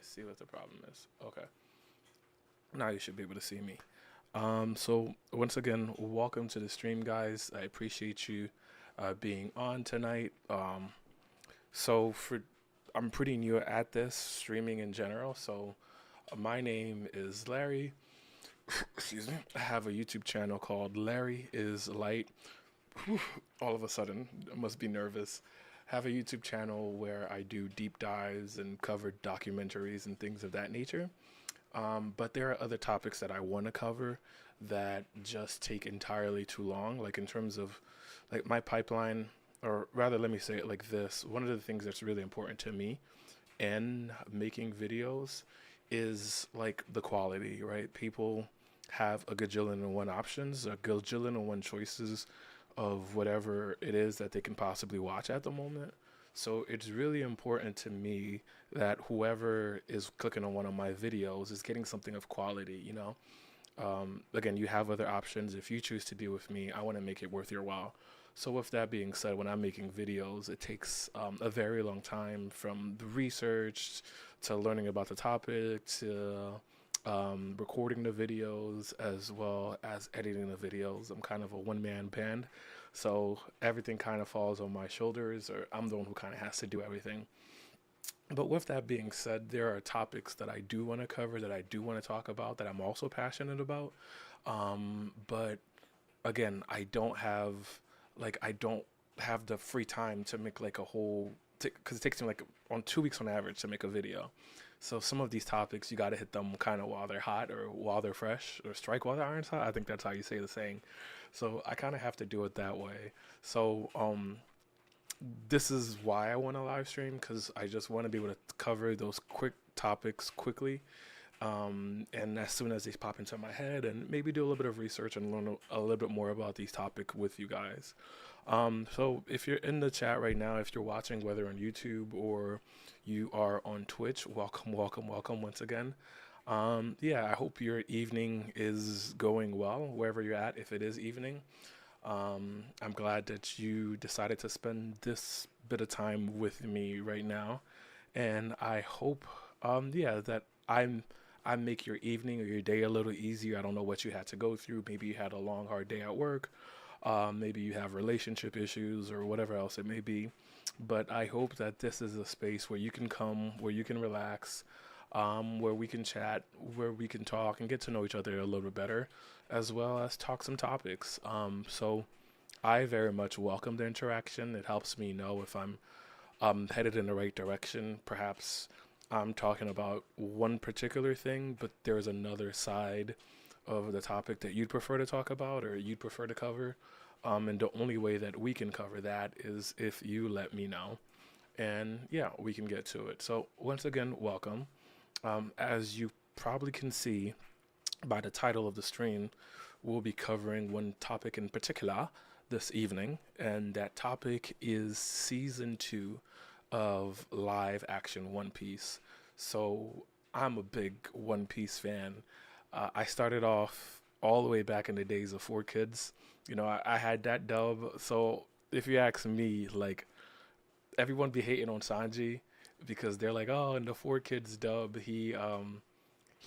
see what the problem is. Okay. Now you should be able to see me. So once again, welcome to the stream, guys. I appreciate you being on tonight. So for I'm pretty new at this streaming in general. So my name is Larry. Excuse me. I have a YouTube channel called Larry is Light. Whew, all of a sudden, I must be nervous. Have a YouTube channel where I do deep dives and cover documentaries and things of that nature. But there are other topics that I want to cover that just take entirely too long. Like in terms of like my pipeline, or rather, let me say it like this. One of the things that's really important to me in making videos is like the quality, right? People have a gajillion and one options, a gajillion and one choices of whatever it is that they can possibly watch at the moment. So it's really important to me that whoever is clicking on one of my videos is getting something of quality, you know? Again, you have other options. If you choose to be with me, I want to make it worth your while. So, with that being said, when I'm making videos, it takes a very long time from the research to learning about the topic to recording the videos as well as editing the videos. I'm kind of a one man band. So, everything kind of falls on my shoulders, or I'm the one who kind of has to do everything. But with that being said, there are topics that I do want to cover, that I do want to talk about, that I'm also passionate about. But again, I don't have the free time to make like a whole, because it takes me like on 2 weeks on average to make a video. So some of these topics you got to hit them kind of while they're hot or while they're fresh or strike while the iron's hot. I think that's how you say the saying. So I kind of have to do it that way. So this is why I want to live stream, because I just want to be able to cover those quick topics quickly, and as soon as they pop into my head, and maybe do a little bit of research and learn a little bit more about these topics with you guys. So if you're in the chat right now, if you're watching whether on YouTube or you are on Twitch, welcome, welcome, welcome once again. Yeah, I hope your evening is going well wherever you're at. If it is evening, I'm glad that you decided to spend this bit of time with me right now, and I hope, yeah, that I make your evening or your day a little easier. I don't know what you had to go through. Maybe you had a long, hard day at work. Maybe you have relationship issues or whatever else it may be. But I hope that this is a space where you can come, where you can relax, where we can chat, where we can talk and get to know each other a little bit better, as well as talk some topics. So I very much welcome the interaction. It helps me know if I'm headed in the right direction. Perhaps I'm talking about one particular thing, but there's another side of the topic that you'd prefer to talk about or you'd prefer to cover. And the only way that we can cover that is if you let me know. And yeah, we can get to it. So, once again, welcome. As you probably can see by the title of the stream, we'll be covering one topic in particular this evening, and that topic is season two of live action One Piece. So I'm a big One Piece fan. I started off all the way back in the days of Four Kids. You know, I had that dub. So if you ask me, like everyone be hating on Sanji because they're like, oh, in the Four Kids dub, he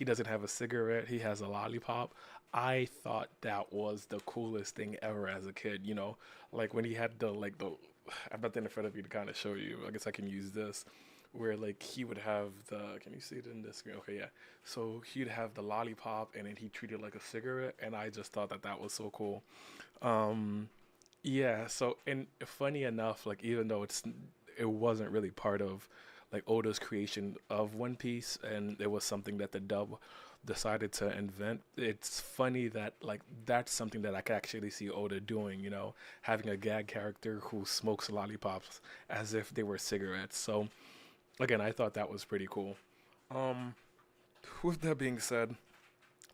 doesn't have a cigarette, he has a lollipop. I thought that was the coolest thing ever as a kid, you know? Like when he had the I've got that in front of you to kind of show you. I guess I can use this where like he would have the can you see it in the screen? Okay, yeah. So he'd have the lollipop and then he treated it like a cigarette and I just thought that that was so cool. Um yeah, so and funny enough, like even though it wasn't really part of like Oda's creation of One Piece, and it was something that the dub decided to invent. It's funny that like that's something that I can actually see Oda doing. You know, having a gag character who smokes lollipops as if they were cigarettes. So again, I thought that was pretty cool. Um, with that being said,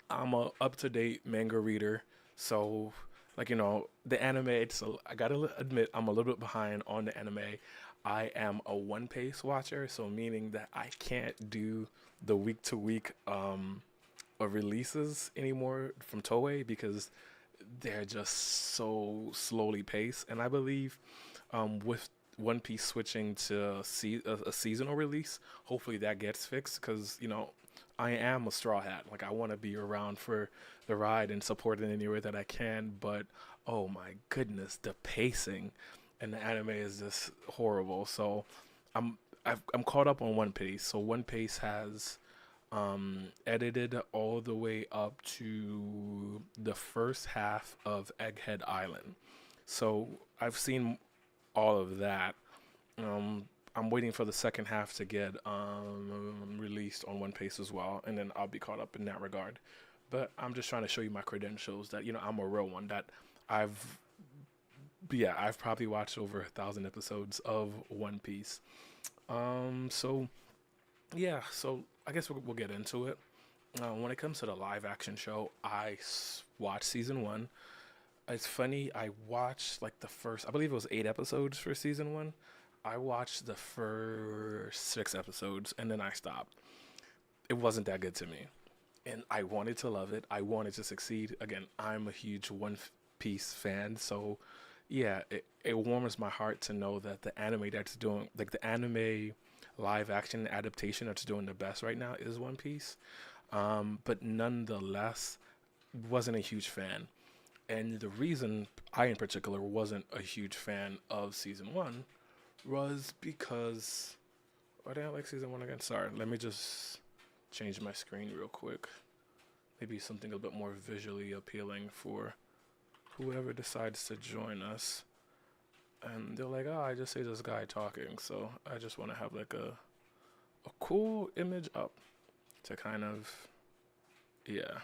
I'm a up to date manga reader, so like you know the anime. I gotta admit I'm a little bit behind on the anime. I am a one pace watcher, so meaning that I can't do the week to week of releases anymore from Toei because they're just so slowly paced. And I believe with One Piece switching to a seasonal release. Hopefully that gets fixed because I am a straw hat. Like I want to be around for the ride and support it in any way that I can. But oh my goodness, the pacing and the anime is just horrible. So I'm I'm caught up on One Piece. So One Piece has edited all the way up to the first half of Egghead Island. So I've seen all of that. Um, I'm waiting for the second half to get released on One Piece as well, and then I'll be caught up in that regard. But I'm just trying to show you my credentials that I'm a real one. That I've yeah, I've probably watched over 1,000 episodes of One Piece. So yeah, so I guess we'll get into it. When it comes to the live action show, watched season one. It's funny, I watched like the first, I believe it was 8 episodes for season one. I watched the first 6 episodes and then I stopped. It wasn't that good to me. And I wanted to love it. I wanted to succeed. Again, I'm a huge One Piece fan. So yeah, it warms my heart to know that the anime that's doing, like the anime live action adaptation that's doing the best right now is One Piece. But nonetheless, wasn't a huge fan. And the reason I, in particular, wasn't a huge fan of season one was because. Why didn't I like season one again? Sorry, let me just change my screen real quick. Maybe something a bit more visually appealing for whoever decides to join us. And they're like, oh, I just see this guy talking. So I just want to have like a cool image up to kind of. Yeah.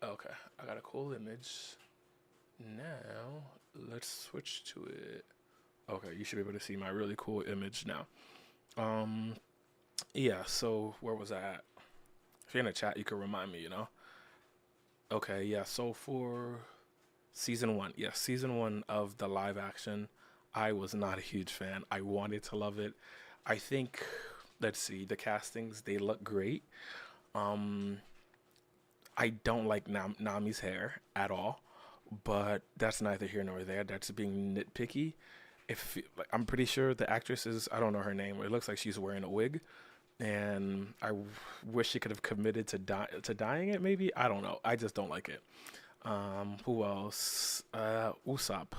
Okay, I got a cool image. Now, let's switch to it. Okay, you should be able to see my really cool image now. Um, yeah, so where was I at? If you're in the chat, you can remind me. Okay, yeah, so for season one, yeah, season one of the live action, I was not a huge fan. I wanted to love it. I think, let's see, the castings, they look great. Um, I don't like Nami's hair at all, but that's neither here nor there. That's being nitpicky. If like, I'm pretty sure the actress is, I don't know her name. It looks like she's wearing a wig, and wish she could have committed to dyeing it. Maybe I don't know. I just don't like it. Who else? Usopp.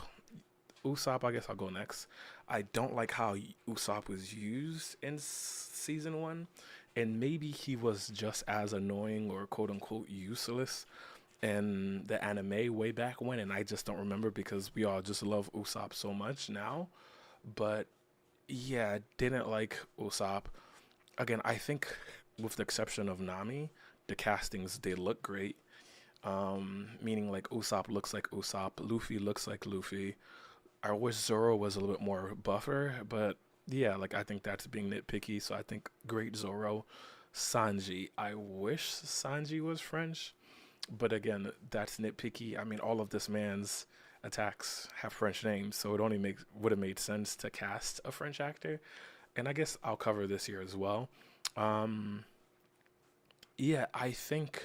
Usopp. I guess I'll go next. I don't like how Usopp was used in season one, and maybe he was just as annoying or quote unquote useless in the anime way back when, and I just don't remember because we all just love Usopp so much now. But yeah, didn't like Usopp. Again, I think with the exception of Nami, the castings they look great. Meaning like Usopp looks like Usopp, Luffy looks like Luffy. I wish Zoro was a little bit more buffer, but yeah, like I think that's being nitpicky. So I think great Zoro. Sanji, I wish Sanji was French, but again, that's nitpicky. I mean, all of this man's attacks have French names, so it only would have made sense to cast a French actor. And I guess I'll cover this here as well. Um, yeah, I think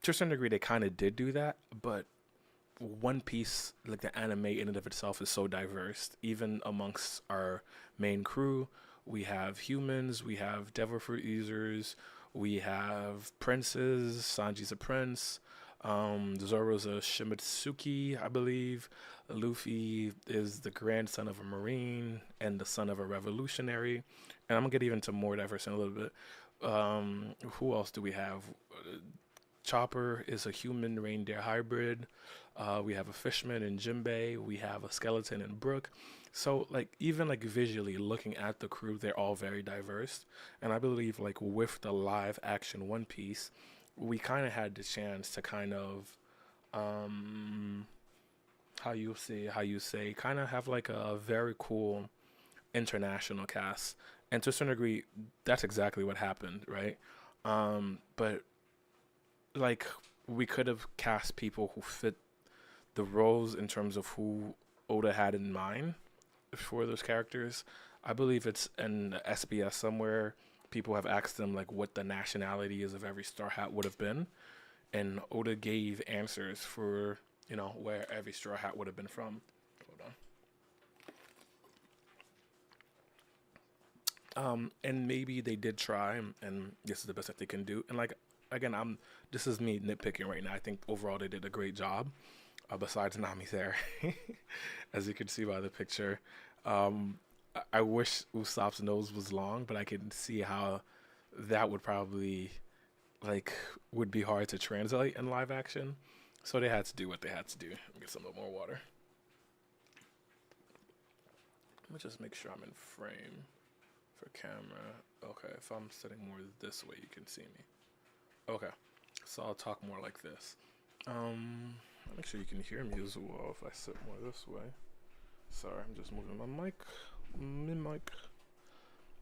to a certain degree they kind of did do that, but One Piece, like the anime in and of itself, is so diverse. Even amongst our main crew, we have humans, we have devil fruit users, we have princes. Sanji's a prince. Zoro's a Shimitsuki, I believe. Luffy is the grandson of a marine and the son of a revolutionary. And I'm gonna get even to more diverse in a little bit. Who else do we have? Chopper is a human reindeer hybrid. We have a fishman in Jinbei. We have a skeleton in Brook. So like even like visually looking at the crew, they're all very diverse. And I believe like with the live action One Piece, we kind of had the chance to kind of um how you say kind of have like a very cool international cast. And to a certain degree, that's exactly what happened, right? But like we could have cast people who fit the roles in terms of who Oda had in mind for those characters. I believe it's in SBS somewhere. People have asked them like what the nationalities of every Straw Hat would have been, and Oda gave answers for where every Straw Hat would have been from. Hold on. And maybe they did try, and this is the best that they can do. And like again, I'm this is me nitpicking right now. I think overall they did a great job. Besides Nami there, as you can see by the picture, I wish Usopp's nose was long, but I can see how that would probably like would be hard to translate in live action. So they had to do what they had to do. Get some more water. Let me just make sure I'm in frame for camera. Okay, if I'm sitting more this way, you can see me. Okay, so I'll talk more like this. Make sure you can hear me as well if I sit more this way. Sorry, I'm just moving my mic. Me mic.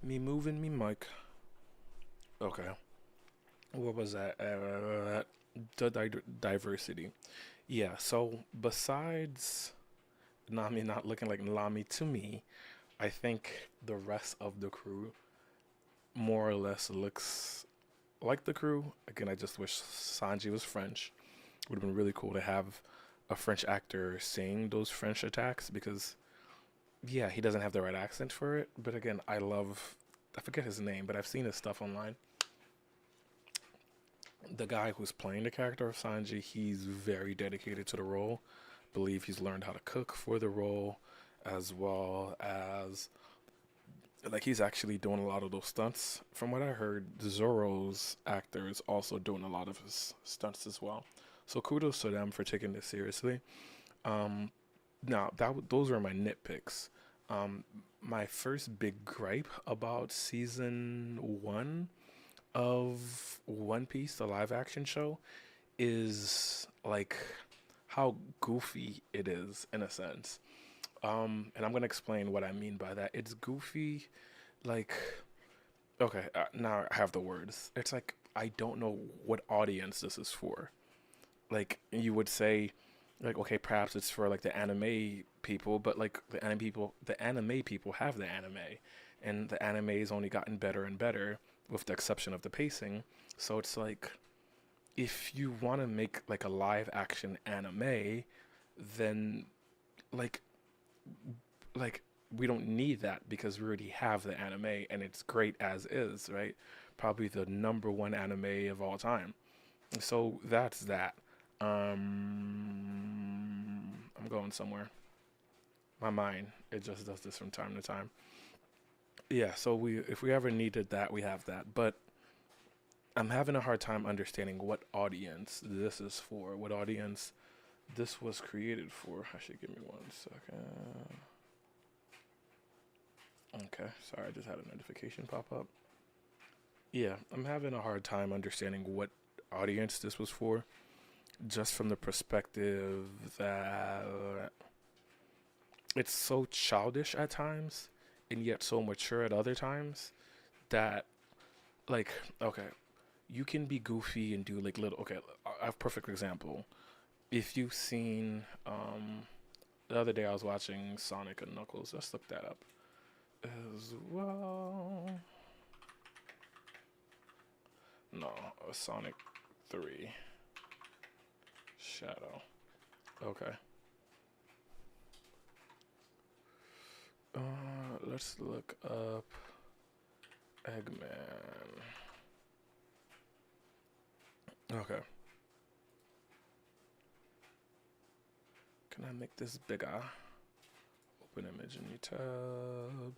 Me moving me mic. Okay. What was that? Diversity. Yeah, so besides Nami not looking like Nami to me, I think the rest of the crew more or less looks like the crew. Again, I just wish Sanji was French. Would have been really cool to have a French actor saying those French attacks because, yeah, he doesn't have the right accent for it. But again, I forget his name, but I've seen his stuff online. The guy who's playing the character of Sanji, he's very dedicated to the role. Believe he's learned how to cook for the role, as well as like he's actually doing a lot of those stunts. From what I heard, Zoro's actor is also doing a lot of his stunts as well. So kudos to them for taking this seriously. Um, Now those were my nitpicks. Um, my first big gripe about season 1 of One Piece, the live action show, is like how goofy it is in a sense. And I'm gonna explain what I mean by that. It's goofy, like okay, now I have the words. It's like I don't know what audience this is for. Like you would say, like okay, perhaps it's for like the anime people, but like the anime people have the anime, and the anime has only gotten better and better, with the exception of the pacing. So it's like if you want to make like a live action anime, then like like we don't need that because we already have the anime and it's great as is, right? Probably the number one anime of all time. So that's that. I'm going somewhere. My mind, it just does this from time to time. Yeah, so we if we ever needed that, we have that. But I'm having a hard time understanding what audience this is for. What audience this was created for. Actually, give me 1 second. Okay, sorry, I just had a notification pop up. Yeah, I'm having a hard time understanding what audience this was for, just from the perspective that it's so childish at times and yet so mature at other times that, like, okay, you can be goofy and do like little, okay, I have a perfect example. If you've seen, the other day I was watching Sonic and Knuckles, let's look that up as well. No, Sonic 3 Shadow. Okay. Let's look up Eggman. Okay. Can I make this bigger? Open image in new tab.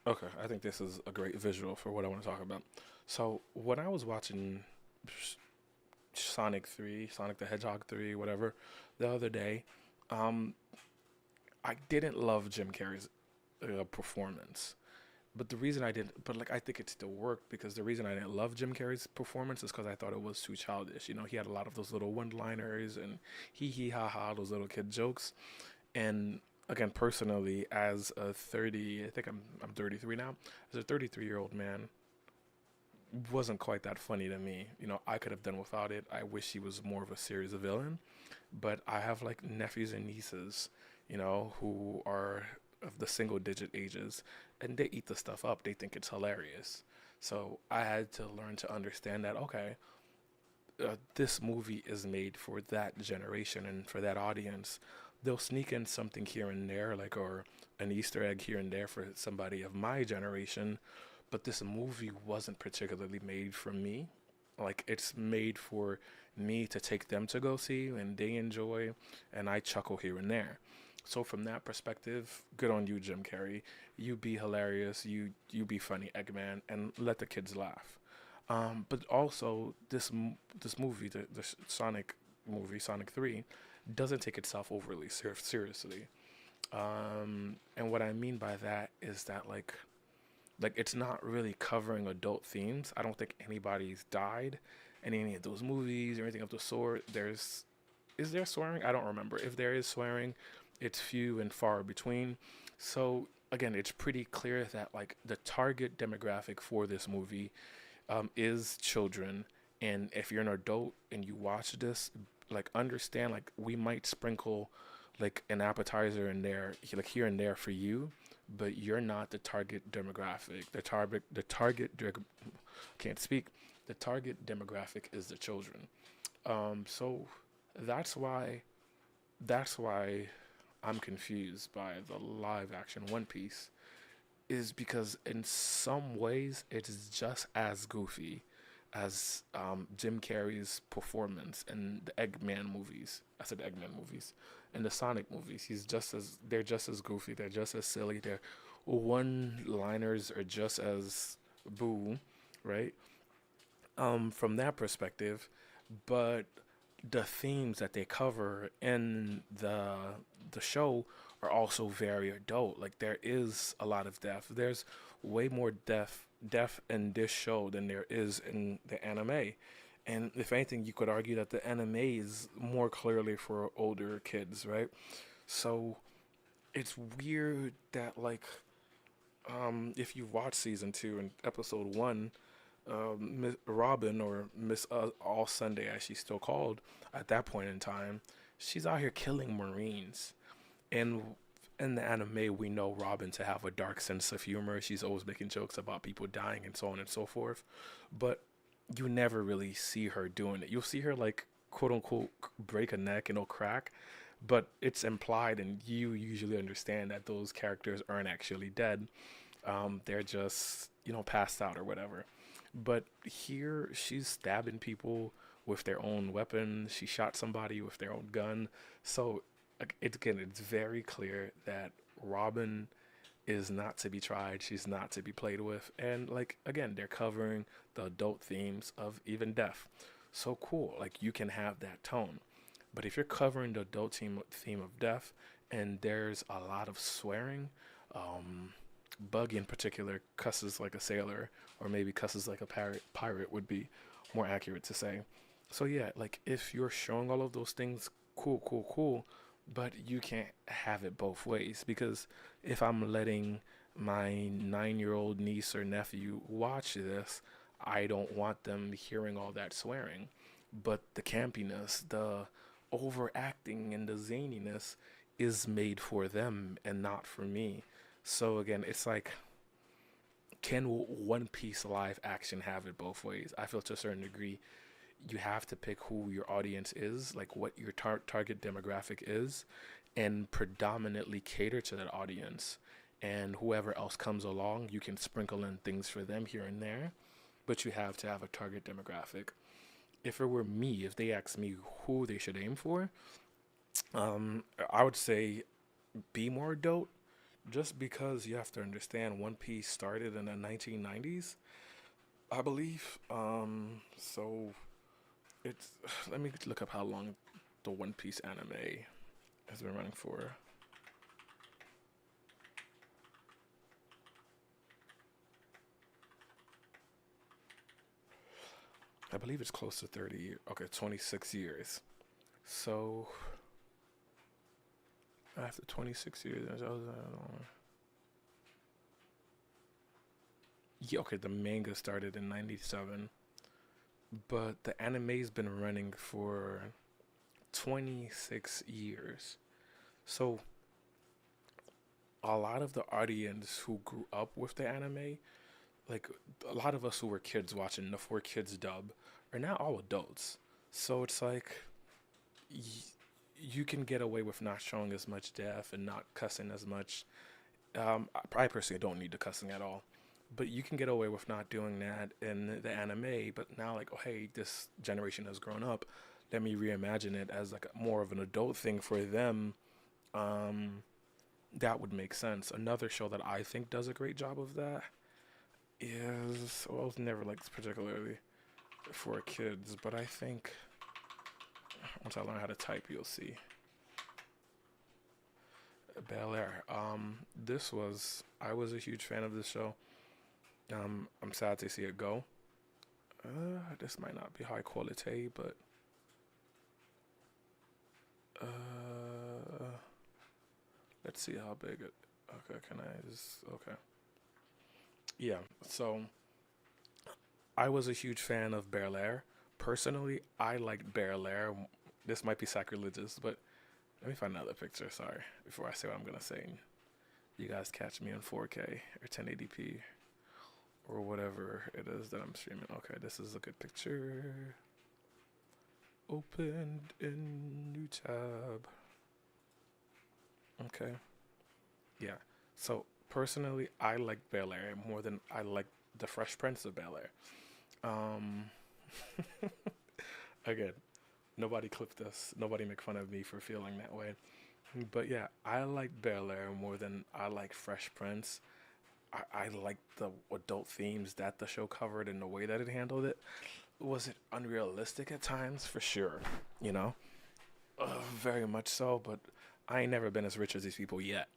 Okay, I think this is a great visual for what I want to talk about. So when I was watching Sonic 3, Sonic the Hedgehog 3, whatever, the other day, um, I didn't love Jim Carrey's performance. But the reason I didn't, but like I think it still worked because the reason I didn't love Jim Carrey's performance is because I thought it was too childish. You know, he had a lot of those little one-liners and hee hee ha ha, those little kid jokes. And again, personally, as a 30, I think I'm 33 now. As a 33-year-old man, wasn't quite that funny to me. You know, I could have done without it. I wish he was more of a serious villain. But I have like nephews and nieces, you know, who are of the single digit ages and they eat the stuff up. They think it's hilarious. So I had to learn to understand that, okay, this movie is made for that generation and for that audience. they'll sneak in something here and there, like, or an Easter egg here and there for somebody of my generation. But this movie wasn't particularly made for me. Like, it's made for me to take them to go see and they enjoy, and I chuckle here and there. So from that perspective, good on you, Jim Carrey. You be hilarious. You be funny, Eggman, and let the kids laugh. But also, this movie, the Sonic movie, Sonic 3, doesn't take itself overly seriously. And what I mean by that is that, like it's not really covering adult themes. I don't think anybody's died in any of those movies or anything of the sort. Is there swearing? I don't remember. If there is swearing, it's few and far between. So again, it's pretty clear that like the target demographic for this movie is children. And if you're an adult and you watch this, like understand like we might sprinkle like an appetizer in there, like here and there for you, but you're not the target demographic. Can't speak. The target demographic is the children. So that's why that's why I'm confused by the live action One Piece is because in some ways it's just as goofy as Jim Carrey's performance in the Eggman movies. I said Eggman movies. In the Sonic movies, they're just as goofy. They're just as silly. Their one-liners are just as boo, right? From that perspective, but the themes that they cover in the show are also very adult. Like there is a lot of death. There's way more death in this show than there is in the anime. And if anything, you could argue that the anime is more clearly for older kids, right? So it's weird that like if you watch season two and episode one, Miss Robin or Miss All Sunday as she's still called at that point in time, she's out here killing Marines. And in the anime, we know Robin to have a dark sense of humor. She's always making jokes about people dying and so on and so forth. But you never really see her doing it. You'll see her like quote unquote break a neck and it'll crack, but it's implied, and you usually understand that those characters aren't actually dead. They're just passed out or whatever. But here she's stabbing people with their own weapon. She shot somebody with their own gun. So it's very clear that Robin is not to be tried. She's not to be played with. And like again, they're covering the adult themes of even death. So cool. Like you can have that tone. But if you're covering the adult theme of death and there's a lot of swearing, Buggy in particular cusses like a sailor, or maybe cusses like a pirate would be more accurate to say. So yeah, like if you're showing all of those things, cool, cool, cool, but you can't have it both ways because if I'm letting my 9-year-old niece or nephew watch this, I don't want them hearing all that swearing. But the campiness, the overacting, and the zaniness is made for them and not for me. So again, it's like, can One Piece live action have it both ways? I feel to a certain degree, you have to pick who your audience is, like what your target demographic is, and predominantly cater to that audience. And whoever else comes along, you can sprinkle in things for them here and there, but you have to have a target demographic. If it were me, if they asked me who they should aim for, I would say be more adult, just because you have to understand One Piece started in the 1990s, I believe. So it's let me look up how long the One Piece anime has been running for. I believe it's close to 30 years. Okay, 26 years. So after 26 years, yeah, okay, the manga started in 97, but the anime's been running for 26 years. So a lot of the audience who grew up with the anime, like a lot of us who were kids watching the Four Kids dub, are now all adults. So it's like you can get away with not showing as much death and not cussing as much. I personally don't need the cussing at all, but you can get away with not doing that in the anime. But now, like, oh hey, this generation has grown up. Let me reimagine it as like more of an adult thing for them. Um, that would make sense. Another show that I think does a great job of that is, well, it's never like particularly for kids, but I think once I learn how to type, you'll see. Bel Air. I was a huge fan of this show. I'm sad to see it go. This might not be high quality, but uh, let's see how big it. Okay, can I just okay? Yeah. So I was a huge fan of Bel Air. Personally, I liked Bel Air. This might be sacrilegious, but let me find another picture. Sorry, before I say what I'm gonna say. You guys catch me in 4K or 1080p or whatever it is that I'm streaming. Okay, this is a good picture. Opened in new tab. Okay. Yeah. So personally, I like Bel Air more than I like the Fresh Prince of Bel Air. Um, again, nobody clip this. Nobody make fun of me for feeling that way. But yeah, I like Bel Air more than I like Fresh Prince. I like the adult themes that the show covered and the way that it handled it. Was it unrealistic at times? For sure. You know? Very much so, but I ain't never been as rich as these people yet.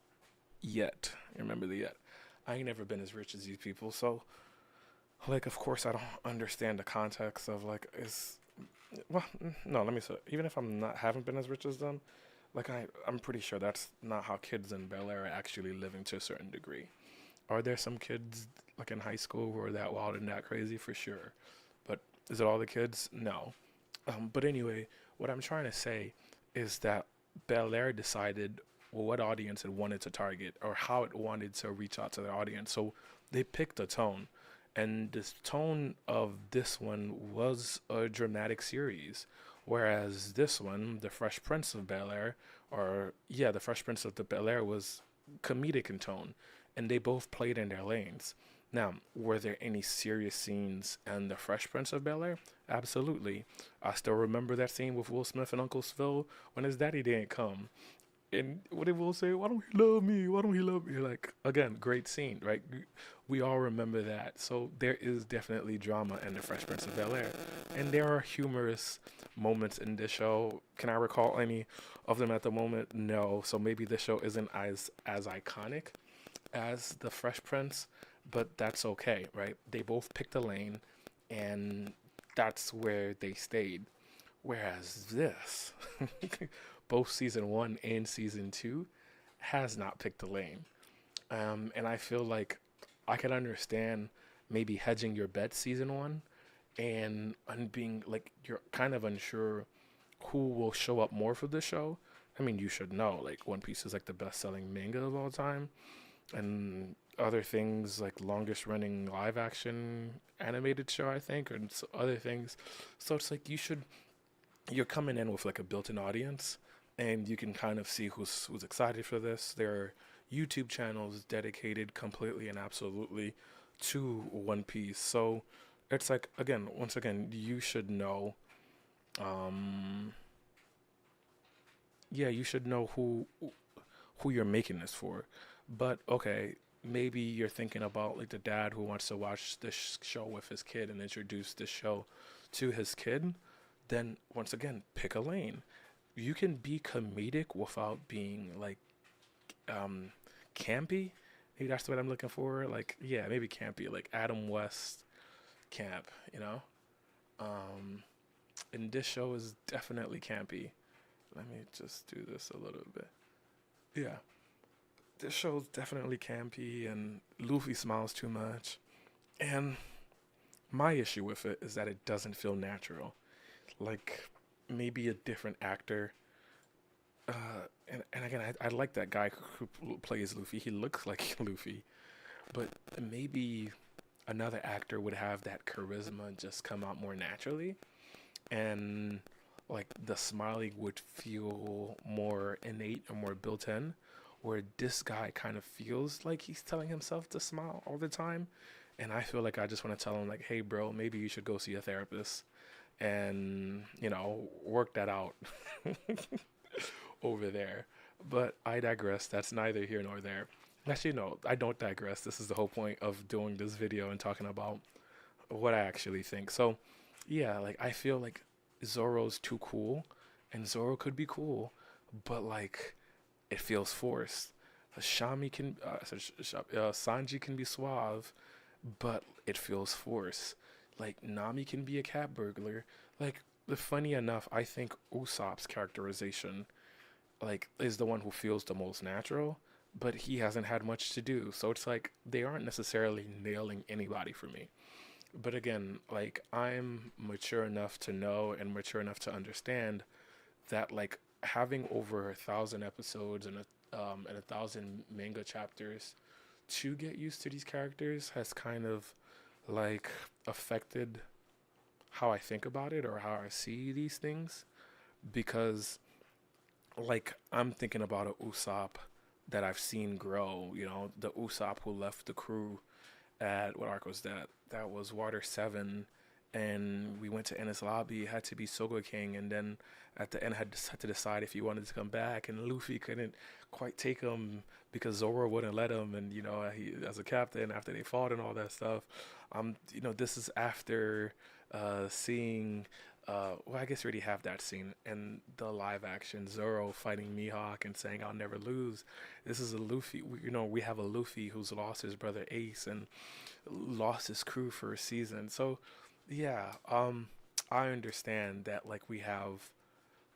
Yet. Remember the yet. I ain't never been as rich as these people, so like of course I don't understand the context of like is well no, let me say even if I'm not haven't been as rich as them, like I'm pretty sure that's not how kids in Bel Air are actually living to a certain degree. Are there some kids like in high school who are that wild and that crazy? For sure. But is it all the kids? No. But anyway, what I'm trying to say is that Bel Air decided what audience it wanted to target or how it wanted to reach out to their audience. So they picked a tone. And this tone of this one was a dramatic series. Whereas this one, The Fresh Prince of Bel Air, or yeah, The Fresh Prince of the Bel Air was comedic in tone. And they both played in their lanes. Now, were there any serious scenes in The Fresh Prince of Bel Air? Absolutely. I still remember that scene with Will Smith and Uncle Phil when his daddy didn't come. And what did Will say? Why don't he love me? Why don't he love me? Like, again, great scene, right? We all remember that. So there is definitely drama in The Fresh Prince of Bel Air. And there are humorous moments in this show. Can I recall any of them at the moment? No. So maybe this show isn't as iconic as The Fresh Prince, but that's okay, right? They both picked a lane, and that's where they stayed. Whereas this, both season one and season two, has not picked a lane. And I feel like I can understand maybe hedging your bet season one and being like you're kind of unsure who will show up more for the show. I mean, you should know like One Piece is like the best selling manga of all time, and other things like longest running live action animated show I think, and other things. So it's like you're coming in with like a built-in audience, and you can kind of see who's excited for this. There are YouTube channels dedicated completely and absolutely to One Piece. So it's like again, once again, you should know. Um, yeah, you should know who you're making this for. But okay, maybe you're thinking about like the dad who wants to watch this show with his kid and introduce this show to his kid. Then once again, pick a lane. You can be comedic without being like um campy. Maybe that's what I'm looking for. Like yeah, maybe campy, like Adam West camp. You know. Um, and this show is definitely campy. Let me just do this a little bit. Yeah, this show's definitely campy, and Luffy smiles too much. And my issue with it is that it doesn't feel natural. Like maybe a different actor. And again, I like that guy who plays Luffy. He looks like Luffy, but maybe another actor would have that charisma just come out more naturally. And like the smiling would feel more innate and more built in, where this guy kind of feels like he's telling himself to smile all the time. And I feel like I just want to tell him, like, hey, bro, maybe you should go see a therapist and, work that out over there. But I digress. That's neither here nor there. Actually, no, I don't digress. This is the whole point of doing this video and talking about what I actually think. So, yeah, like, I feel like Zoro's too cool, and Zoro could be cool, but like, it feels forced. Sanji can be suave, but it feels forced. Like, Nami can be a cat burglar. Like, funny enough, I think Usopp's characterization, like, is the one who feels the most natural, but he hasn't had much to do. So it's like they aren't necessarily nailing anybody for me. But again, like, I'm mature enough to know and mature enough to understand that, like, having over 1,000 episodes and 1,000 manga chapters to get used to these characters has kind of like affected how I think about it or how I see these things, because like, I'm thinking about a Usopp that I've seen grow, the Usopp who left the crew at, what arc was that? That was Water 7, and we went to Enies Lobby, had to be Soga King, and then at the end had to decide if he wanted to come back, and Luffy couldn't quite take him because Zoro wouldn't let him, and he, as a captain, after they fought and all that stuff. This is after seeing well, I guess we already have that scene in the live action, Zoro fighting Mihawk and saying I'll never lose. This is a Luffy, we have a Luffy who's lost his brother Ace and lost his crew for a season. So yeah, I understand that, like, we have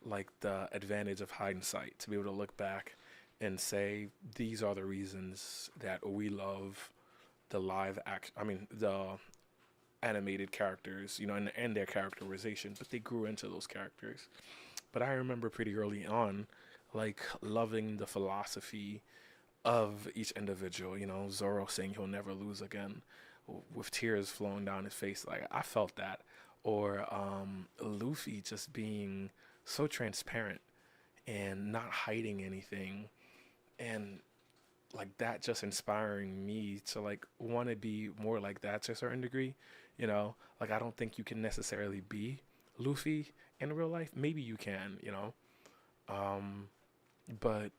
like the advantage of hindsight to be able to look back and say these are the reasons that we love the live act I mean the animated characters, and their characterization, but they grew into those characters. But I remember pretty early on, like, loving the philosophy of each individual. Zoro saying he'll never lose again, with tears flowing down his face. Like, I felt that. Or Luffy just being so transparent and not hiding anything, and like that just inspiring me to like want to be more like that to a certain degree. Like, I don't think you can necessarily be Luffy in real life. Maybe you can, um but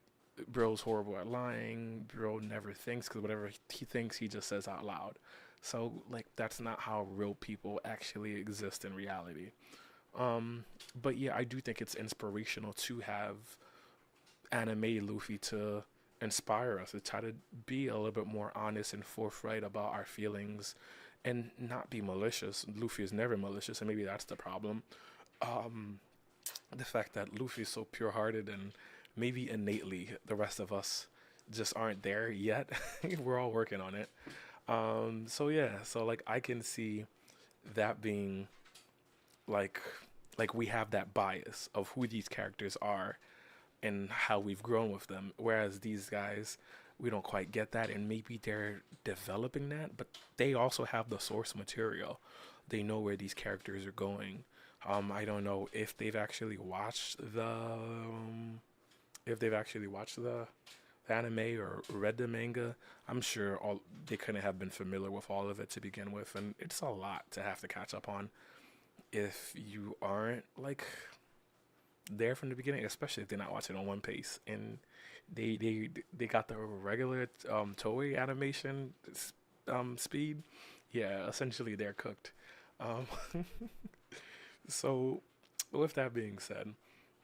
bro's horrible at lying. Bro never thinks, because whatever he thinks he just says out loud. So like, that's not how real people actually exist in reality. But yeah, I do think it's inspirational to have anime Luffy to inspire us to try to be a little bit more honest and forthright about our feelings and not be malicious. Luffy is never malicious, and maybe that's the problem. Um, the fact that Luffy is so pure hearted, and maybe innately the rest of us just aren't there yet. We're all working on it. So yeah, so like, I can see that being like we have that bias of who these characters are and how we've grown with them. Whereas these guys, we don't quite get that, and maybe they're developing that, but they also have the source material. They know where these characters are going. I don't know if they've actually watched the anime or read the manga. I'm sure all they couldn't have been familiar with all of it to begin with, and it's a lot to have to catch up on if you aren't like there from the beginning, especially if they're not watching on One Piece and they got the regular Toei animation speed. Yeah, essentially they're cooked. Um, so with that being said,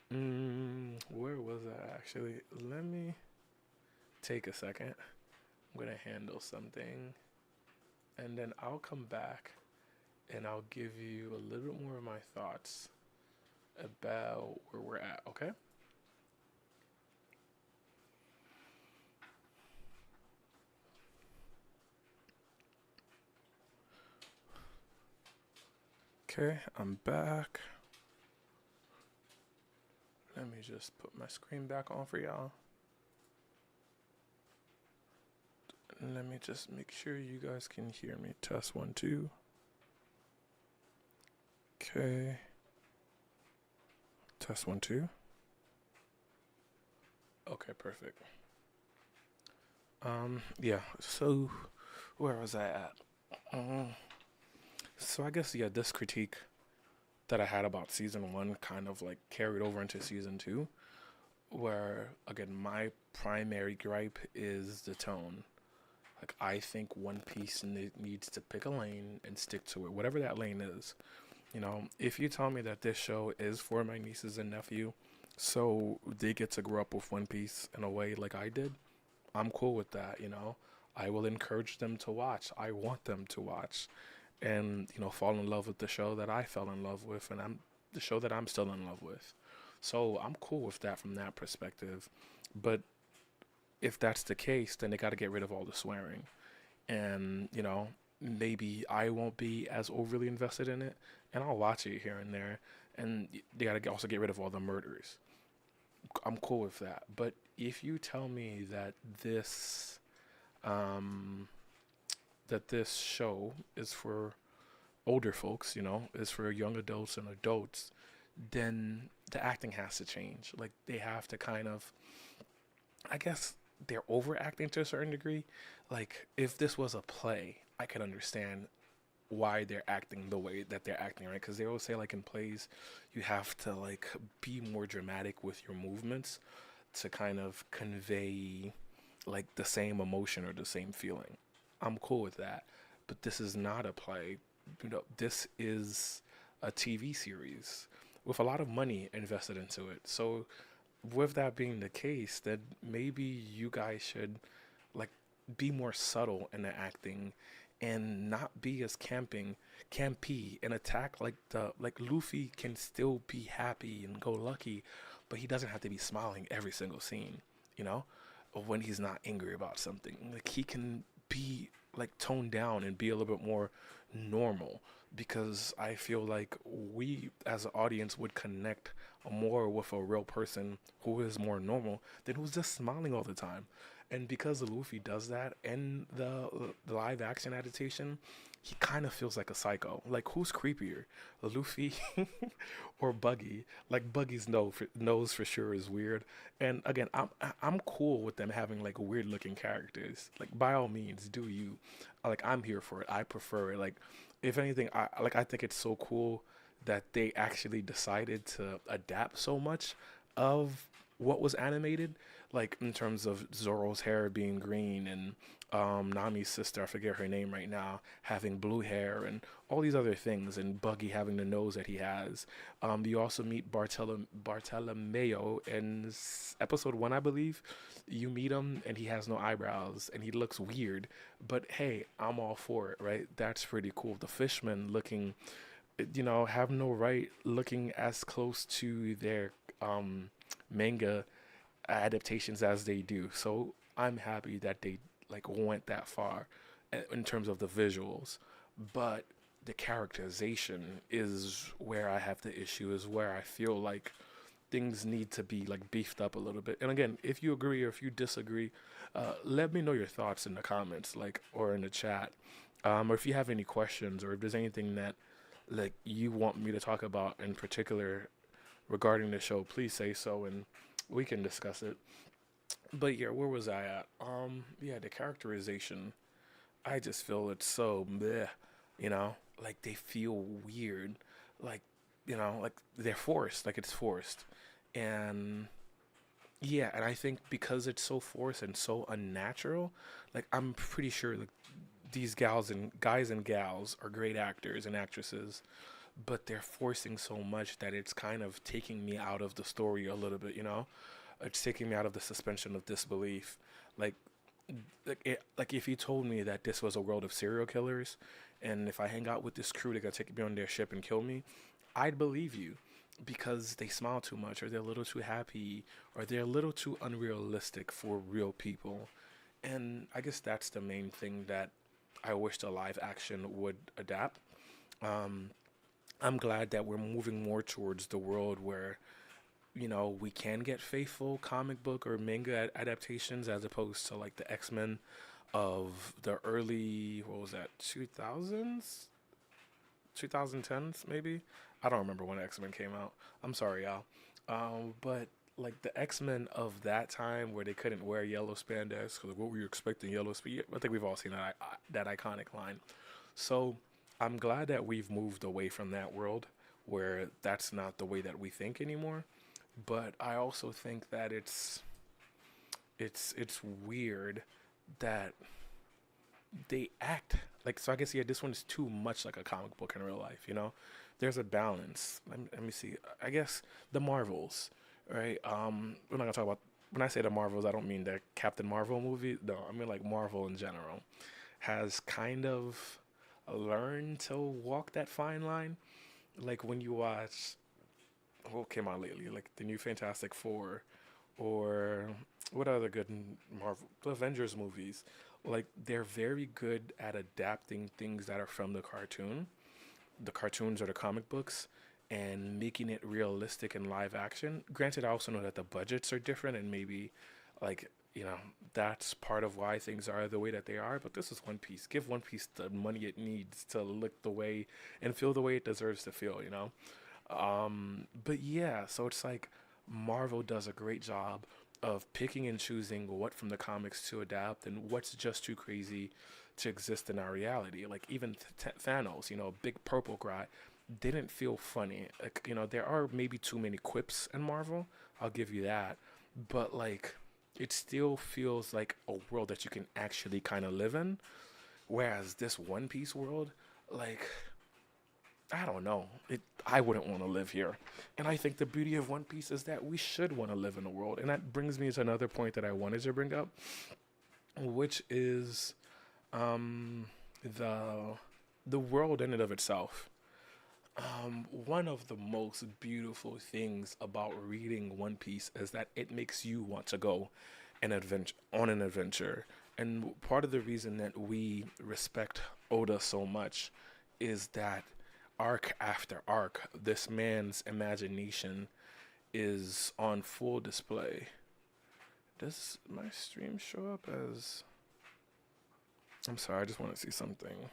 where was I actually? Let me take a second. I'm gonna handle something, and then I'll come back and I'll give you a little bit more of my thoughts about where we're at. Okay. Okay, I'm back. Let me just put my screen back on for y'all. Let me just make sure you guys can hear me. Test 1, 2. Okay. Test one, two. Okay, perfect. Yeah. So where was I at? Um, so I guess yeah, this critique that I had about season one kind of like carried over into season two, where again my primary gripe is the tone. Like I think One Piece needs to pick a lane and stick to it, whatever that lane is. You know, if you tell me that this show is for my nieces and nephew, so they get to grow up with One Piece in a way like I did, I'm cool with that. You know, I will encourage them to watch. I want them to watch, and fall in love with the show that I fell in love with, and I'm the show that I'm still in love with. So I'm cool with that from that perspective. But if that's the case, then they got to get rid of all the swearing, and maybe I won't be as overly invested in it, and I'll watch it here and there. And they got to also get rid of all the murders. I'm cool with that. But if you tell me that um, this show is for older folks, is for young adults and adults, then the acting has to change. Like they have to kind of, I guess they're overacting to a certain degree. Like if this was a play, I could understand why they're acting the way that they're acting, right? Because they always say like in plays, you have to like be more dramatic with your movements to kind of convey like the same emotion or the same feeling. I'm cool with that, but this is not a play. This is a TV series with a lot of money invested into it. So with that being the case, then maybe you guys should like be more subtle in the acting and not be as campy and attack like the like Luffy can still be happy and go lucky, but he doesn't have to be smiling every single scene, you know? When he's not angry about something. Like he can be like toned down and be a little bit more normal, because I feel like we as an audience would connect more with a real person who is more normal than who's just smiling all the time. And because Luffy does that in the live action adaptation, he kind of feels like a psycho. Like who's creepier, Luffy or Buggy? Like Buggy's nose for sure is weird. And again, I'm cool with them having like weird looking characters. Like by all means, do you? Like I'm here for it. I prefer it. Like if anything, I think it's so cool that they actually decided to adapt so much of what was animated, like in terms of Zoro's hair being green and Nami's sister, I forget her name right now, having blue hair and all these other things, and Buggy having the nose that he has. You also meet Bartolomeo in episode one, I believe. You meet him and he has no eyebrows and he looks weird, but hey, I'm all for it, right? That's pretty cool. The fishmen looking, have no right looking as close to their manga adaptations as they do. So I'm happy that they like went that far in terms of the visuals, but the characterization is where I have the issue. Is where I feel like things need to be like beefed up a little bit. And again, if you agree or if you disagree, let me know your thoughts in the comments, like or in the chat, or if you have any questions or if there's anything that like you want me to talk about in particular regarding the show, please say so and we can discuss it. But yeah, where was I at? Yeah, the characterization. I just feel it's so bleh, like they feel weird, like like they're forced, like it's forced, and yeah, and I think because it's so forced and so unnatural, like I'm pretty sure like these gals and guys and gals are great actors and actresses, but they're forcing so much that it's kind of taking me out of the story a little bit, It's taking me out of the suspension of disbelief. Like, like if you told me that this was a world of serial killers, and if I hang out with this crew, they're gonna take me on their ship and kill me, I'd believe you, because they smile too much, or they're a little too happy, or they're a little too unrealistic for real people. And I guess that's the main thing that I wish the live action would adapt. Um, I'm glad that we're moving more towards the world where we can get faithful comic book or manga adaptations as opposed to like the X-Men of the early, what was that, 2000s, 2010s maybe. I don't remember when X-Men came out. I'm sorry, y'all. But like the X-Men of that time where they couldn't wear yellow spandex because what were you expecting yellow spandex? I think we've all seen that iconic line. So I'm glad that we've moved away from that world where that's not the way that we think anymore. But I also think that it's weird that they act like, so I guess, yeah, this one is too much like a comic book in real life, you know. There's a balance. Let me see. I guess the Marvels, right? We're not gonna talk about, when I say the Marvels, I don't mean the Captain Marvel movie. No, I mean like Marvel in general has kind of learned to walk that fine line. Like when you watch what came out lately, like the new Fantastic Four, or what other good Marvel, the Avengers movies. Like they're very good at adapting things that are from the cartoons or the comic books, and making it realistic in live action. Granted, I also know that the budgets are different, and maybe like, that's part of why things are the way that they are. But this is One Piece. Give One Piece the money it needs to look the way and feel the way it deserves to feel. But yeah, so it's like Marvel does a great job of picking and choosing what from the comics to adapt and what's just too crazy to exist in our reality. Like even Thanos, big purple guy, didn't feel funny. Like, there are maybe too many quips in Marvel. I'll give you that. But like, it still feels like a world that you can actually kind of live in. Whereas this One Piece world, like, I don't know. I wouldn't want to live here. And I think the beauty of One Piece is that we should want to live in a world. And that brings me to another point that I wanted to bring up, which is um, the the world in and of itself. One of the most beautiful things about reading One Piece is that it makes you want to go on an adventure. And part of the reason that we respect Oda so much is that arc after arc, this man's imagination is on full display. Does my stream show up as? I'm sorry, I just want to see something.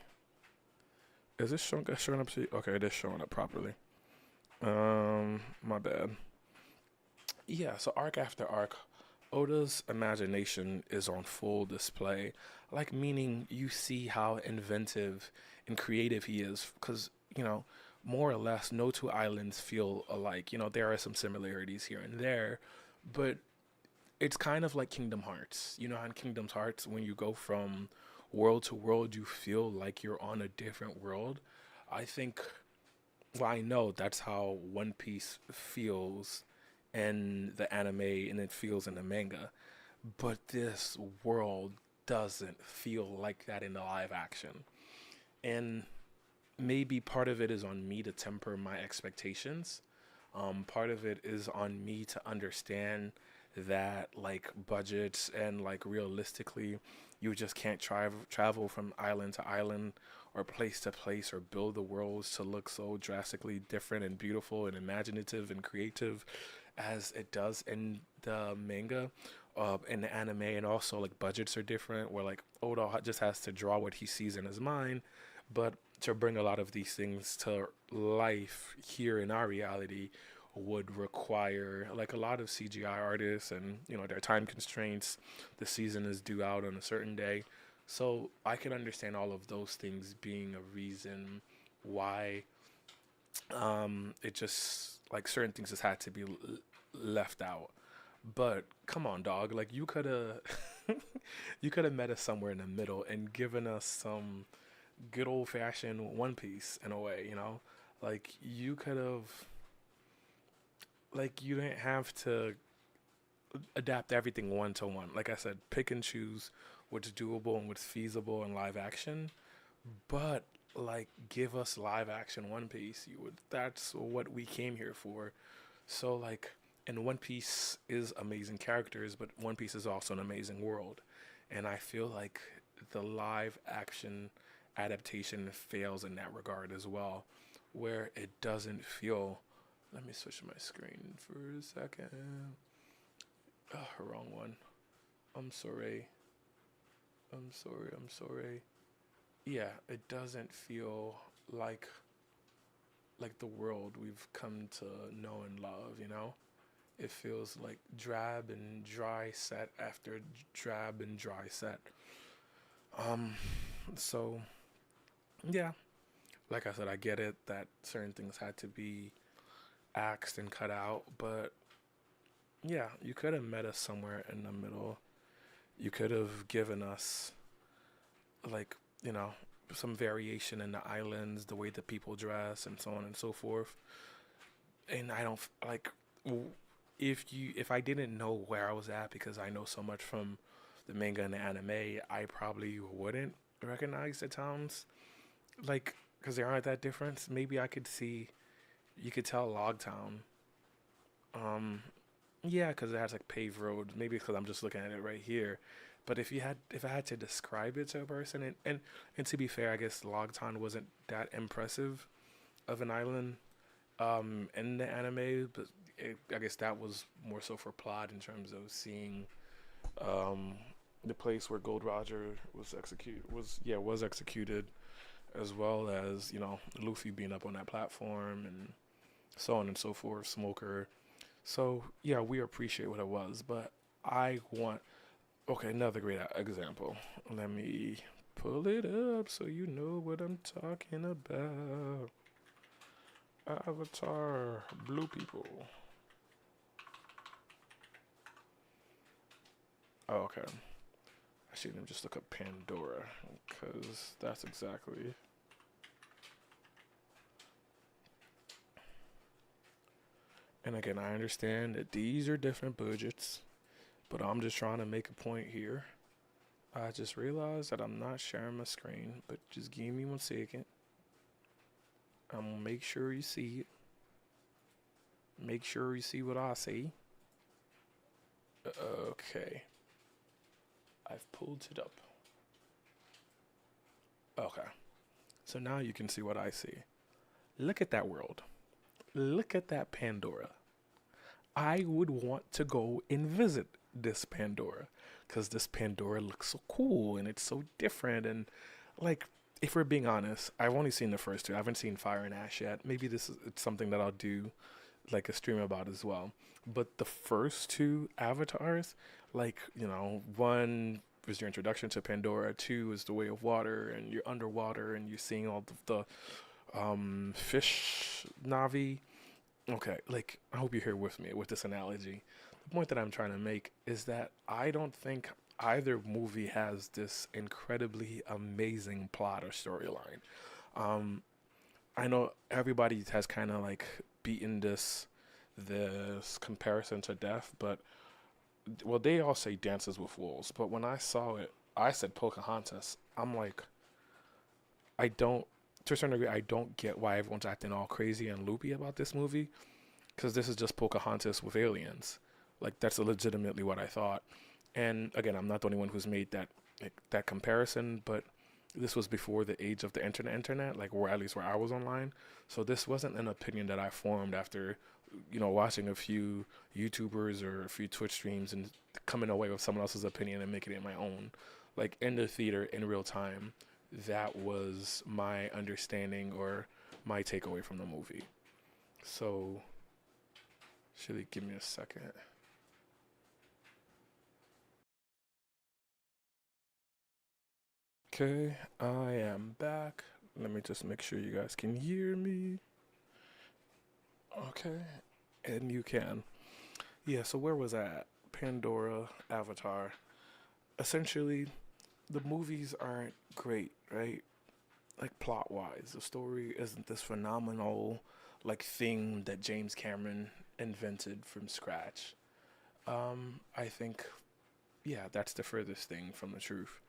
Is this showing up to you? Okay, it is showing up properly. My bad. Yeah, so arc after arc, Oda's imagination is on full display. Like, meaning you see how inventive and creative he is. Because, more or less, no two islands feel alike. There are some similarities here and there, but it's kind of like Kingdom Hearts. In Kingdom Hearts, when you go from world to world, you feel like you're on a different world. I think, well, I know that's how One Piece feels in the anime and it feels in the manga. But this world doesn't feel like that in the live action. And maybe part of it is on me to temper my expectations. Part of it is on me to understand that like budgets and like realistically, you just can't travel from island to island or place to place or build the worlds to look so drastically different and beautiful and imaginative and creative as it does in the manga, in the anime. And also like budgets are different where like Oda just has to draw what he sees in his mind, but to bring a lot of these things to life here in our reality would require like a lot of CGI artists, and their time constraints. The season is due out on a certain day. So I can understand all of those things being a reason why it just like certain things just had to be left out. But come on, dog, like you could have you could have met us somewhere in the middle and given us some good old fashioned One Piece in a way, like you could have, like you didn't have to adapt everything one to one. Like I said, pick and choose what's doable and what's feasible in live action, but like give us live action One Piece. You would That's what we came here for. So like, and One Piece is amazing characters, but One Piece is also an amazing world. And I feel like the live action adaptation fails in that regard as well, where it doesn't feel. Let me switch my screen for a second. Oh, wrong one. I'm sorry. I'm sorry. Yeah, it doesn't feel like the world we've come to know and love. it feels like drab and dry set after drab and dry set. Um, so yeah, like I said, I get it that certain things had to be axed and cut out, but yeah, you could have met us somewhere in the middle. You could have given us like you know some variation in the islands, the way that people dress, and so on and so forth. And I don't like if I didn't know where I was at because I know so much from the manga and the anime, I probably wouldn't recognize the towns like because they aren't that different. Maybe I could see you could tell Logtown. Um, yeah, because it has like paved roads. Maybe because I'm just looking at it right here. But if I had to describe it to a person, and to be fair, I guess Logtown wasn't that impressive of an island in the anime, but I guess that was more so for plot in terms of seeing um, the place where Gold Roger was executed, as well as Luffy being up on that platform and so on and so forth, Smoker. So yeah, we appreciate what it was, but I want okay another great example. Let me pull it up so you know what I'm talking about. Avatar, blue people. Oh, okay. I shouldn't just look up Pandora because that's exactly. And again, I understand that these are different budgets, but I'm just trying to make a point here. I just realized that I'm not sharing my screen, but just give me 1 second. I'm gonna make sure you see it. Make sure you see what I see. Okay, I've pulled it up. Okay, so now you can see what I see. Look at that world. Look at that Pandora. I would want to go and visit this Pandora because this Pandora looks so cool and it's so different. And like, if we're being honest, I've only seen the first two. I haven't seen Fire and Ash yet. Maybe this is it's something that I'll do like a stream about as well. But the first two avatars, like one was your introduction to Pandora. Two is the Way of Water, and you're underwater and you're seeing all the fish Navi. Okay, like I hope you're here with me with this analogy. The point that I'm trying to make is that I don't think either movie has this incredibly amazing plot or storyline. Um, I know everybody has kind of like beaten this comparison to death, but well, they all say Dances with Wolves, but when I saw it, I said Pocahontas. I'm like, I don't to a certain degree, I don't get why everyone's acting all crazy and loopy about this movie because this is just Pocahontas with aliens. Like that's legitimately what I thought. And again, I'm not the only one who's made that comparison, but this was before the age of the internet, like where at least where I was online. So this wasn't an opinion that I formed after, watching a few YouTubers or a few Twitch streams and coming away with someone else's opinion and making it my own. Like in the theater in real time, that was my understanding or my takeaway from the movie. So, should he give me a second? Okay, I am back. Let me just make sure you guys can hear me. Okay, and you can. Yeah, so where was I at? Pandora, Avatar. Essentially, the movies aren't great, right? Like plot wise, the story isn't this phenomenal like thing that James Cameron invented from scratch. I think yeah, that's the furthest thing from the truth.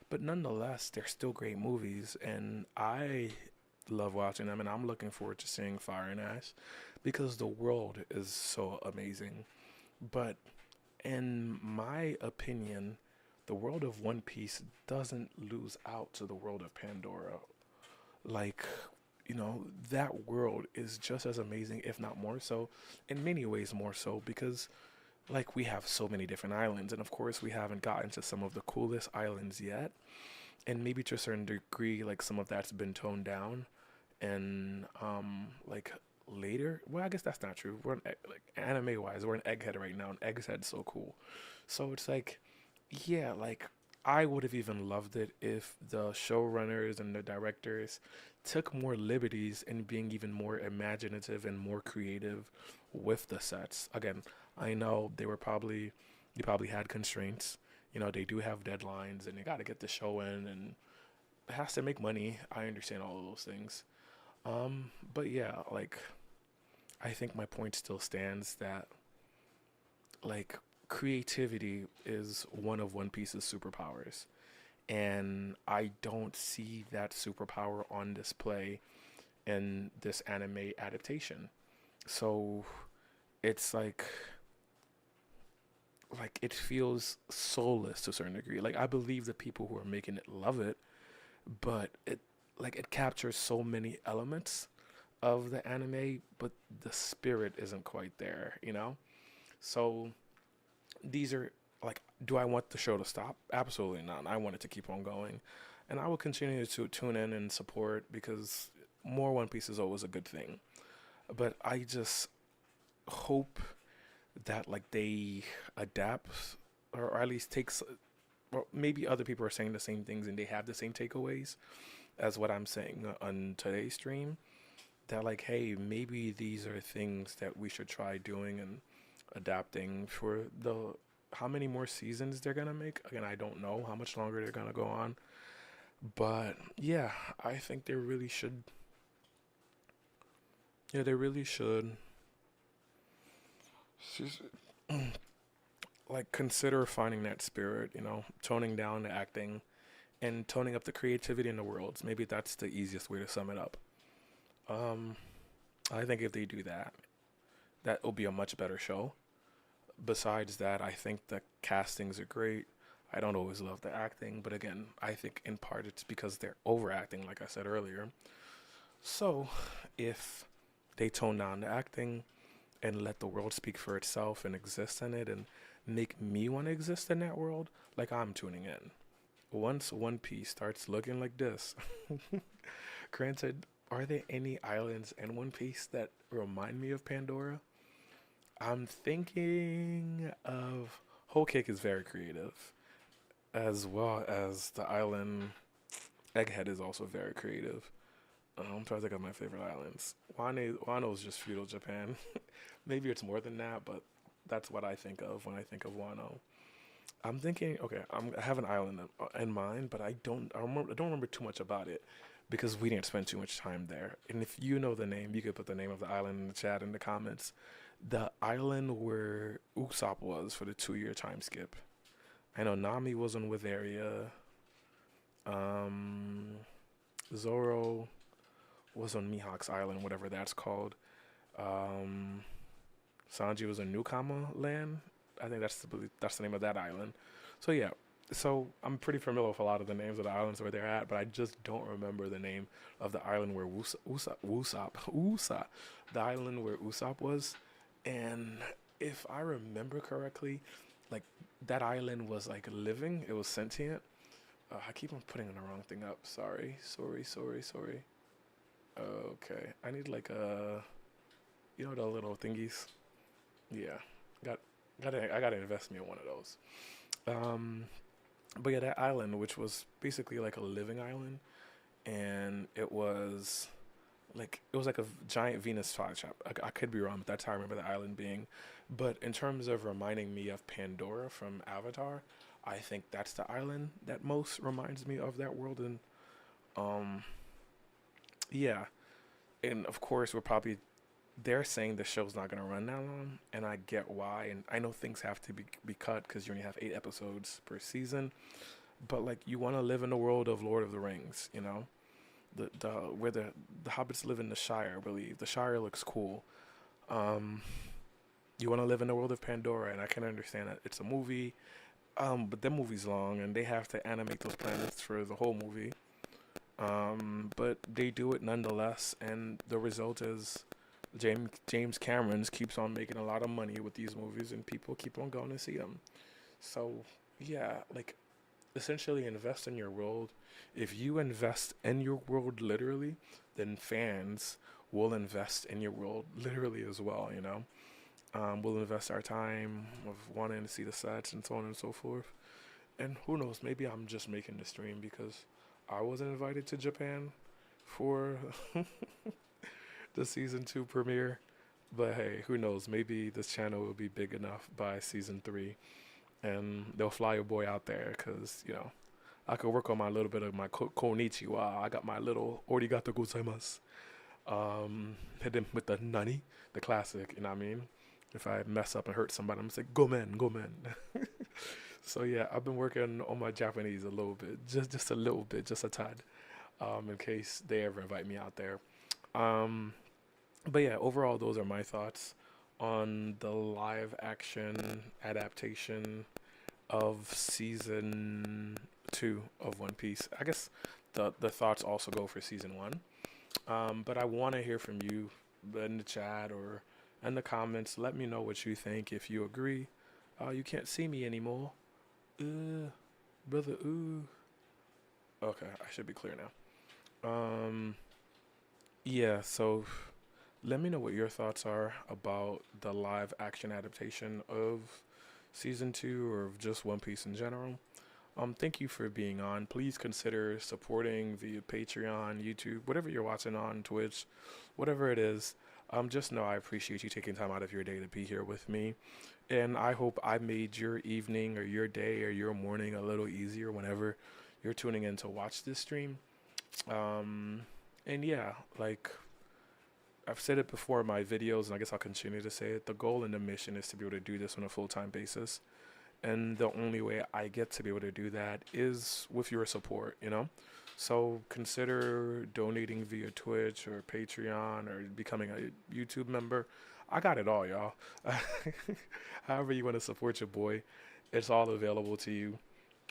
But nonetheless, they're still great movies, and I love watching them, and I'm looking forward to seeing Fire and Ash because the world is so amazing. But in my opinion, the world of One Piece doesn't lose out to the world of Pandora. Like, that world is just as amazing, if not more so, in many ways more so, because like we have so many different islands, and of course we haven't gotten to some of the coolest islands yet, and maybe to a certain degree, like some of that's been toned down, and like later. Well, I guess that's not true. We're like anime wise, we're an Egghead right now, and Egghead's so cool. So it's like, yeah, like I would have even loved it if the showrunners and the directors took more liberties in being even more imaginative and more creative with the sets. Again, I know they probably had constraints. You know, they do have deadlines and they got to get the show in and it has to make money. I understand all of those things. But yeah, like I think my point still stands that like creativity is one of One Piece's superpowers. And I don't see that superpower on display in this anime adaptation. So it's like it feels soulless to a certain degree. Like I believe the people who are making it love it, but it captures so many elements of the anime, but the spirit isn't quite there, you know? So these are like, do I want the show to stop? Absolutely not. I want it to keep on going. And I will continue to tune in and support because more One Piece is always a good thing. But I just hope that like they adapt or at least takes or maybe other people are saying the same things and they have the same takeaways as what I'm saying on today's stream, that like hey, maybe these are things that we should try doing and adapting for the how many more seasons they're gonna make. Again, I don't know how much longer they're gonna go on, but yeah, I think they really should. Yeah, they really should like consider finding that spirit. You know, toning down the acting and toning up the creativity in the worlds. Maybe that's the easiest way to sum it up. Um, I think if they do that, that will be a much better show. Besides that, I think the castings are great. I don't always love the acting, but again, I think in part it's because they're overacting, like I said earlier. So, if they tone down the acting and let the world speak for itself and exist in it and make me want to exist in that world, like I'm tuning in. Once One Piece starts looking like this, granted, are there any islands in One Piece that remind me of Pandora? I'm thinking of Whole Cake is very creative, as well as the island Egghead is also very creative. I'm trying to think of my favorite islands. Wano is just feudal Japan. Maybe it's more than that, but that's what I think of when I think of Wano. I'm thinking, okay, I have an island in mind, but I don't remember too much about it because we didn't spend too much time there. And if you know the name, you could put the name of the island in the chat in the comments. The island where Usopp was for the 2 year time skip. I know Nami was on Witheria. Um, Zoro was on Mihawk's Island, whatever that's called. Um, Sanji was in Newkama Land. I think that's the name of that island. So yeah, so I'm pretty familiar with a lot of the names of the islands where they're at, but I just don't remember the name of the island where Usopp, the island where Usopp was. And if I remember correctly, like that island was like living, it was sentient. I keep on putting the wrong thing up. Sorry. Okay, I need like the little thingies. Yeah, got I gotta invest me in one of those. Um, but yeah, that island, which was basically like a living island, and it was like a giant Venus flytrap. I could be wrong, but that's how I remember the island being. But in terms of reminding me of Pandora from Avatar, I think that's the island that most reminds me of that world. And um, yeah, and of course they're saying the show's not gonna run that long, and I get why. And I know things have to be cut because you only have 8 episodes per season. But like, you want to live in the world of Lord of the Rings, you know, the where the hobbits live in the Shire. I believe the Shire looks cool. Um, you want to live in the world of Pandora, and I can understand that it's a movie. But the movie's long, and they have to animate those planets for the whole movie. But they do it nonetheless, and the result is James Cameron's keeps on making a lot of money with these movies, and people keep on going to see them. So yeah, like essentially invest in your world. If you invest in your world literally, then fans we'll invest in your world literally as well, you know. We'll invest our time of wanting to see the sets and so on and so forth. And who knows, maybe I'm just making the stream because I wasn't invited to Japan for the season 2 premiere. But hey, who knows? Maybe this channel will be big enough by season 3 and they'll fly your boy out there because, you know, I could work on my little bit of my konnichiwa. I got my little arigato gozaimasu. Hit him with the nani, the classic, you know what I mean? If I mess up and hurt somebody, I'm gonna say, gomen, gomen. So yeah, I've been working on my Japanese a little bit, just a little bit, just a tad, in case they ever invite me out there. Um, but yeah, overall, those are my thoughts on the live action adaptation of season 2 of One Piece. I guess the thoughts also go for season 1. But I want to hear from you in the chat or in the comments. Let me know what you think. If you agree, you can't see me anymore. Brother, ooh. Okay, I should be clear now. Yeah, so let me know what your thoughts are about the live action adaptation of season 2 or of just One Piece in general. Thank you for being on. Please consider supporting via Patreon, YouTube, whatever you're watching on, Twitch, whatever it is. Just know I appreciate you taking time out of your day to be here with me. And I hope I made your evening or your day or your morning a little easier whenever you're tuning in to watch this stream. And yeah, like I've said it before in my videos, and I guess I'll continue to say it. The goal and the mission is to be able to do this on a full-time basis. And the only way I get to be able to do that is with your support, you know? So consider donating via Twitch or Patreon or becoming a YouTube member. I got it all, y'all. However you want to support your boy, it's all available to you.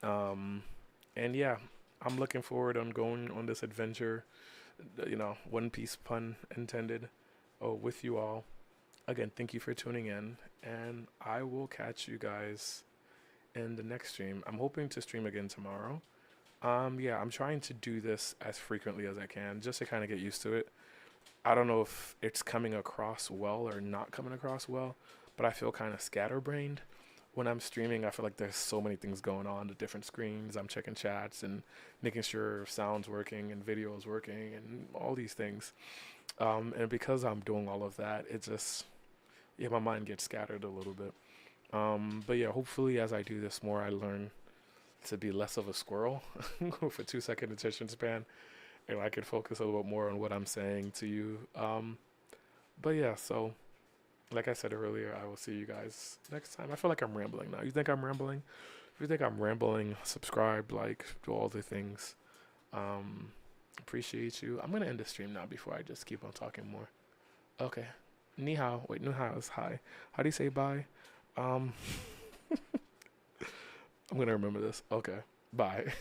And yeah, I'm looking forward on going on this adventure, you know, One Piece pun intended, with you all. Again, thank you for tuning in, and I will catch you guys in the next stream. I'm hoping to stream again tomorrow. Yeah, I'm trying to do this as frequently as I can just to kind of get used to it. I don't know if it's coming across well or not coming across well, but I feel kind of scatterbrained when I'm streaming. I feel like there's so many things going on, the different screens. I'm checking chats and making sure sound's working and video is working and all these things. And because I'm doing all of that, it just, yeah, my mind gets scattered a little bit. But yeah, hopefully as I do this more, I learn to be less of a squirrel with a 2-second attention span, and I can focus a little bit more on what I'm saying to you. But yeah, so like I said earlier, I will see you guys next time. I feel like I'm rambling now. You think I'm rambling? If you think I'm rambling, subscribe, like, do all the things. Appreciate you. I'm going to end the stream now before I just keep on talking more. Okay. Ni hao. Wait, ni hao is hi. How do you say bye? I'm going to remember this. Okay. Bye.